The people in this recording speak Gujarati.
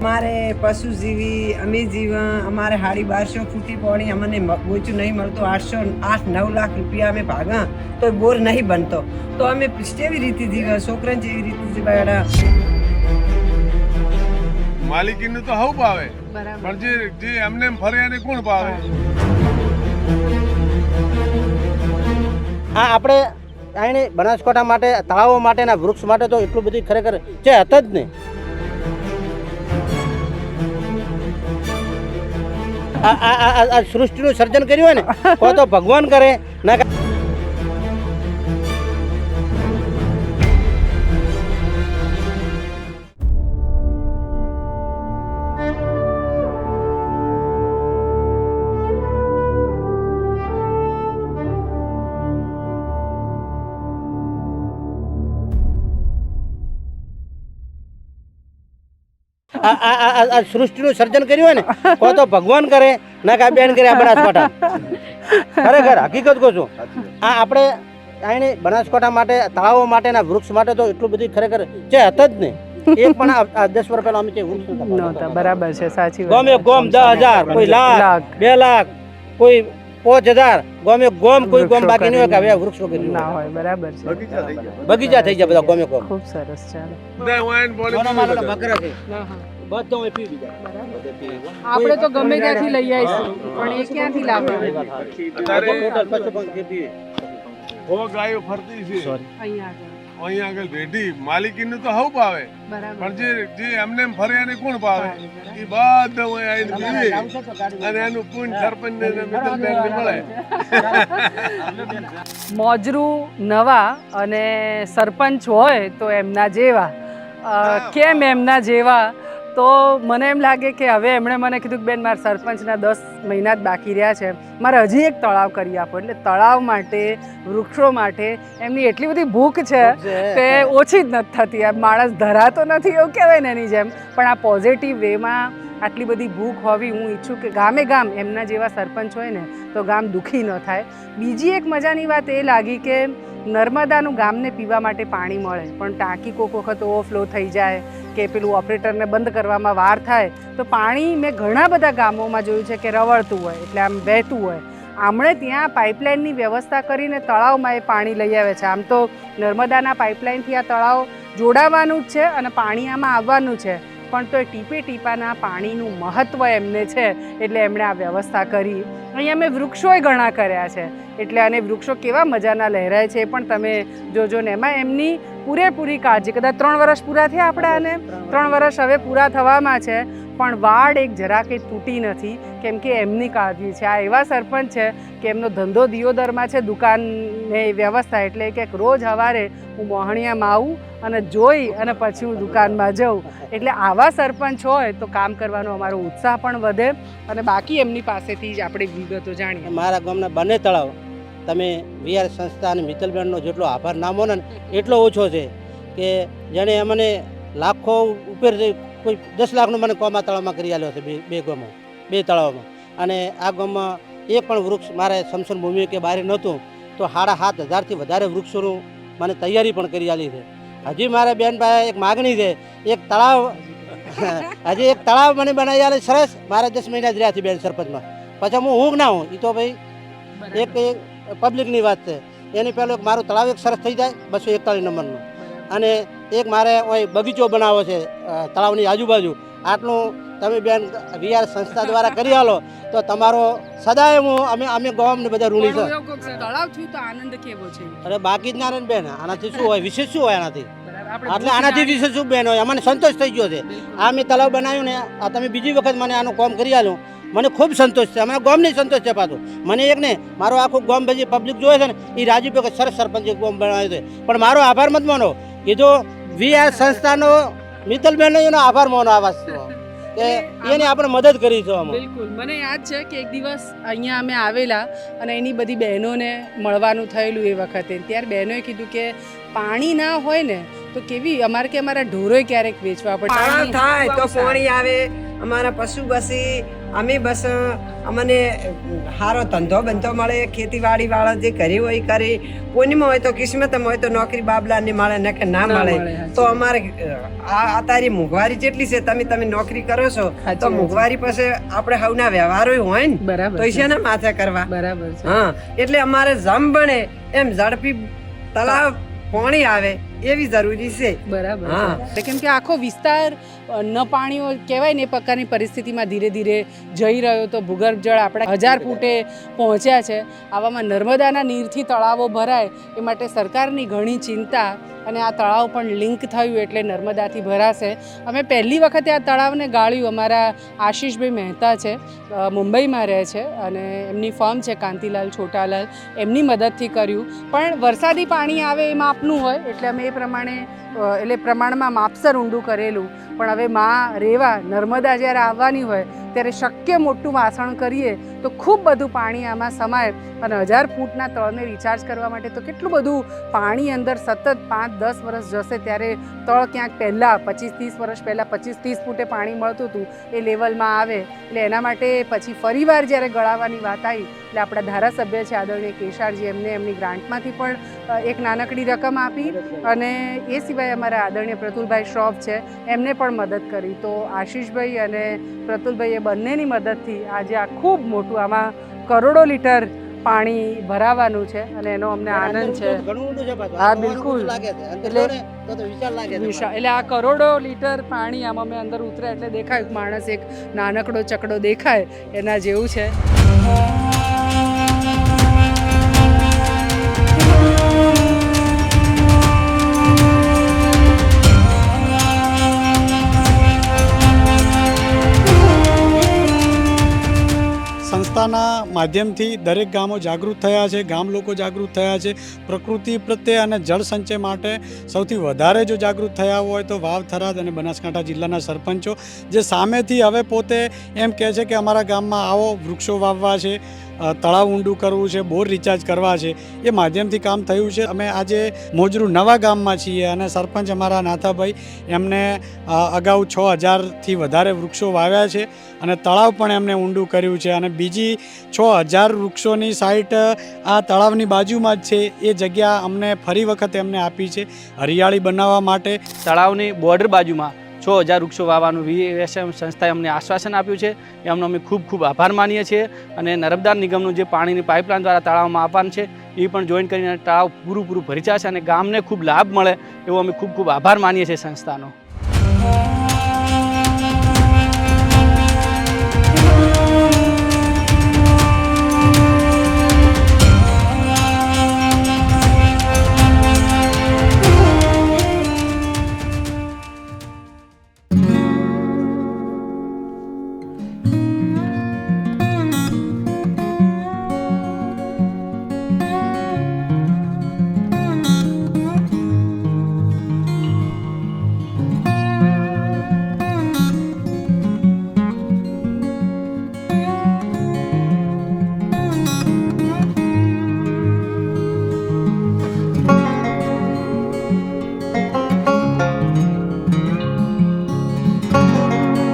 અમારે પશુ જીવી અમે જીવા અમારે 1250 ફૂટી પાણી અમને ઓછું નહીં મળતું 8-9 લાખ રૂપિયા અમે ભાગા તો બોર નહીં બનતો તો અમે કેવી રીતે જીવા છોકરાને જેવી રીતે જીવાડા માલિકીનું તો હવ પાવે પણ જે એમને ફરે એને કોણ પાવે આ આપણે આણે બનાસકાંઠા માટે તળાવો માટેના વૃક્ષ માટે તો એટલું બધી ખરેખર છે હત જ નહીં આ સૃષ્ટિનું સર્જન કર્યું હોય ને કોઈ તો ભગવાન કરે ના આ સૃષ્ટિનું સર્જન કર્યું હોય ને કોઈ તો ભગવાન કરે ના કે બેન કરે આ બનાસકાંઠા ખરેખર હકીકત કહું છું આ આપણે આણે બનાસકાંઠા માટે તળાવો માટેના વૃક્ષ માટે તો એટલું બધી ખરેખર છે હત જ નહીં એક પણ આ 10 વર્ષ પહેલા અમે તે વૃક્ષ નહોતા બરાબર છે સાચી વાત ગમે ગોમ 10,000 કોઈ લાખ 2 લાખ કોઈ 5,000 ગમે ગોમ કોઈ ગોમ બાકી નહીં હોય કે હવે વૃક્ષો કર્યું ના હોય બરાબર છે બગીચા થઈ જાય બધા ગમે ગોમ ખૂબ સરસ ચાલો બકરા છે બધું એ પી બીજા આપણે તો ગમે ત્યાંથી લઈ આવીશું પણ એ ક્યાંથી લાવે હો ગાયો ફરતી છે અહીંયા આગળ ભેટી માલિકીનું તો હવ પાવે પણ જે એમને ફરે એને કોણ પાવે એ બધા આવીને પીવે અને એનું પૂન સરપંચ ને મિત્તલબેનને મળે મોજરું નવા અને સરપંચ હોય તો એમના જેવા કેમ એમના જેવા તો મને એમ લાગે કે હવે એમણે મને કીધું કે બેન મારા સરપંચના 10 મહિના જ બાકી રહ્યા છે મારે હજી એક તળાવ કરી આપો એટલે તળાવ માટે વૃક્ષો માટે એમની એટલી બધી ભૂખ છે કે ઓછી જ નથી થતી આ માણસ ધરાતો નથી એવું કહેવાય ને એની જેમ પણ આ પોઝિટિવ વેમાં આટલી બધી ભૂખ હોવી હું ઈચ્છું કે ગામે ગામ એમના જેવા સરપંચ હોય ને તો ગામ દુઃખી ન થાય બીજી એક મજાની વાત એ લાગી કે નર્મદાનું ગામને પીવા માટે પાણી મળે પણ ટાંકી કોઈક વખત ઓવરફ્લો થઈ જાય કે પેલું ઓપરેટરને બંધ કરવામાં વાર થાય તો પાણી મેં ઘણા બધા ગામોમાં જોયું છે કે રવળતું હોય એટલે આમ વહેતું હોય આમણે ત્યાં પાઇપલાઇનની વ્યવસ્થા કરીને તળાવમાં એ પાણી લઈ આવે છે આમ તો નર્મદાના પાઇપલાઇનથી આ તળાવ જોડાવાનું જ છે અને પાણી આમાં આવવાનું છે પણ તો એ ટીપે ટીપાના પાણીનું મહત્ત્વ એમને છે એટલે એમણે આ વ્યવસ્થા કરી અહીંયા મેં વૃક્ષોય ઘણા કર્યા છે એટલે અને વૃક્ષો કેવા મજાના લહેરાય છે એ પણ તમે જોજો ને એમાં એમની પૂરેપૂરી કાળજી કદાચ 3 વર્ષ પૂરા થયા આપણે આને 3 વર્ષ હવે પૂરા થવામાં છે પણ વાડ એક જરાકે તૂટી નથી કેમ કે એમની કાળજી છે આ એવા સરપંચ છે કે એમનો ધંધો દિયોદરમાં છે દુકાનને વ્યવસ્થા એટલે કે રોજ સવારે હું મોહણિયામાં આવું અને જોઈ અને પછી હું દુકાનમાં જાઉં એટલે આવા સરપંચ હોય તો કામ કરવાનો અમારો ઉત્સાહ પણ વધે અને બાકી એમની પાસેથી જ આપણે વિગતો જાણીએ મારા ગામના બંને તળાવ તમે વીઆર સંસ્થા અને મિત્તલબેનનો જેટલો આભાર ના માનો ને એટલો ઓછો છે કે જેણે અમને લાખો ઉપર કોઈ 10 લાખનું મને કોમા તળાવમાં કરી આલ્યો છે બે ગામમાં 2 તળાવમાં અને આ ગામમાં એક પણ વૃક્ષ મારે સમસન ભૂમિ કે બહાર નહોતું તો 7,500થી વધારે વૃક્ષોનું મને તૈયારી પણ કરી આલી છે હજી મારા બેન પાસે એક માગણી છે એક તળાવ હજી એક તળાવ મને બનાવી આલે સરસ મારા 10 મહિના જ રહ્યા છે બેન સરપંચમાં પછી હું ના હું એ તો ભાઈ એક પબ્લિકની વાત છે એની પહેલાં એક મારું તળાવ એક સરસ થઈ જાય 241 નંબરનું અને એક મારે બગીચો બનાવવો છે તળાવની આજુબાજુ આટલું તમે બેન વીઆર સંસ્થા દ્વારા કરી આલો તો તમારો સદાય હું અમે ગામને બધા ઋણી છે તળાવ થયું તો આનંદ કેવો છે અરે બાકી જ ના બેન આનાથી શું હોય વિશેષ શું હોય આનાથી એટલે આનાથી વિશેષ શું બેન હોય અમને સંતોષ થઈ ગયો છે આ મેં તળાવ બનાવ્યું ને આ તમે બીજી વખત મને આનું કામ કરી આલ્યું મને ખૂબ સંતોષ છે અમારા ગામની સંતોષ છે પાછું મને એક ને મારો આખું ગામ બધી પબ્લિક જોવે છે ને એ રાજી કે સરસ સરપંચ ગામ બનાવ્યું છે પણ મારો આભાર મત માનો કીધું વીઆર સંસ્થાનો મિત્તલબેનનો એનો આભાર માનો આવાસ કે એને આપણે મદદ કરી છે બિલકુલ મને યાદ છે કે એક દિવસ અહીંયા અમે આવેલા અને એની બધી બહેનોને મળવાનું થયેલું એ વખતે ત્યારે બહેનોએ કીધું કે પાણી ના હોય ને તો કેવી અમારે કે અમારા ઢોરોય ક્યારેક વેચવા પડે થાય તો પાણી આવે અમારા પશુ બસી અમે બસ અમને સારો ધંધો બંધો મળે, ખેતીવાડી વાળા જે કરી હોય એ કરે, કોઈમાં હોય તો કિસ્મતમાં હોય તો નોકરી બાબલાને મળે ને કે ના મળે તો અમારે આ તારી મોંઘવારી જેટલી છે, તમે નોકરી કરો છો તો મોંઘવારી પછી આપણે હવના વ્યવહારો હોય ને બરાબર તો છે ને માથે કરવા. બરાબર છે. હા, એટલે અમારે જમ બને એમ ઝડપી તળાવ પાણી આવે એવી જરૂરી છે. બરાબર હા. છે. કેમ કે આખો વિસ્તાર ન પાણીઓ કહેવાય ને એ પ્રકારની પરિસ્થિતિમાં ધીરે ધીરે જઈ રહ્યો, તો ભૂગર્ભ જળ આપણા 1000 ફૂટે પહોંચ્યા છે. આવામાં નર્મદાના નીરથી તળાવો ભરાય એ માટે સરકારની ઘણી ચિંતા, અને આ તળાવ પણ લિંક થયું એટલે નર્મદાથી ભરાશે. અમે પહેલી વખતે આ તળાવને ગાળ્યું. અમારા આશીષભાઈ મહેતા છે, મુંબઈમાં રહે છે અને એમની ફર્મ છે કાંતિલાલ છોટાલાલ, એમની મદદથી કર્યું. પણ વરસાદી પાણી આવે એ માપનું હોય એટલે અમે એ પ્રમાણમાં માપસર ઊંડું કરેલું. પણ હવે માં રેવા નર્મદા જ્યારે આવવાની હોય ત્યારે શક્ય મોટું વાસણ કરીએ તો ખૂબ બધું પાણી આમાં સમાય. અને 1000 ફૂટના તળને રિચાર્જ કરવા માટે તો કેટલું બધું પાણી અંદર સતત 5-10 વર્ષ જશે, ત્યારે તળ ક્યાંક પહેલાં 25-30 વર્ષ પહેલાં 25-30 ફૂટે પાણી મળતું હતું એ લેવલમાં આવે. એટલે એના માટે પછી ફરીવાર જ્યારે ગળાવવાની વાત આવી એટલે આપણા ધારાસભ્ય છે આદરણીય કેશારજી, એમને એમની ગ્રાન્ટમાંથી પણ એક નાનકડી રકમ આપી, અને એ સિવાય અમારા આદરણીય પ્રતુલભાઈ શ્રોફ છે એમને પણ મદદ કરી. તો આશીષભાઈ અને પ્રતુલભાઈ એ બંનેની મદદથી આજે આ ખૂબ મોટું, આમાં કરોડો લીટર પાણી ભરાવાનું છે અને એનો અમને આનંદ છે. હા, બિલકુલ. એટલે આ કરોડો લીટર પાણી આમાં મેં અંદર ઉતરે એટલે દેખાય માણસ એક નાનકડો ચકડો દેખાય એના જેવું છે. સંસ્થાના માધ્યમથી દરેક ગામો જાગૃત થયા છે, ગામ લોકો જાગૃત થયા છે પ્રકૃતિ પ્રત્યે અને જળ સંચય માટે. સૌથી વધારે જો જાગૃત થયા હોય તો વાવ, થરાદ અને બનાસકાંઠા જિલ્લાના સરપંચો, જે સામેથી હવે પોતે એમ કહે છે કે અમારા ગામમાં આવો વૃક્ષો વાવવા છે, તળાવ ઊંડું કરવું છે, બોર રિચાર્જ કરવા છે, એ માધ્યમથી કામ થયું છે. અમે આજે મોજરૂ નવા ગામમાં છીએ અને સરપંચ અમારા નાથાભાઈ એમને અગાઉ 6000થી વધારે વૃક્ષો વાવ્યા છે અને તળાવ પણ એમને ઊંડું કર્યું છે. અને બીજી 6000 વૃક્ષોની સાઇટ આ તળાવની બાજુમાં જ છે, એ જગ્યા અમને ફરી વખત એમને આપી છે હરિયાળી બનાવવા માટે. તળાવની બોર્ડર બાજુમાં 6000 વૃક્ષો વાવવાનું VSM સંસ્થાએ અમને આશ્વાસન આપ્યું છે. એમનો અમે ખૂબ ખૂબ આભાર માનીએ છીએ. અને નર્મદા નિગમનું જે પાણીની પાઇપલાઇન દ્વારા તળાવમાં આપવાનું છે એ પણ જોઈન કરીને તળાવ પૂરું ભરી જશે અને ગામને ખૂબ લાભ મળે એવો અમે ખૂબ ખૂબ આભાર માનીએ છીએ સંસ્થાનો.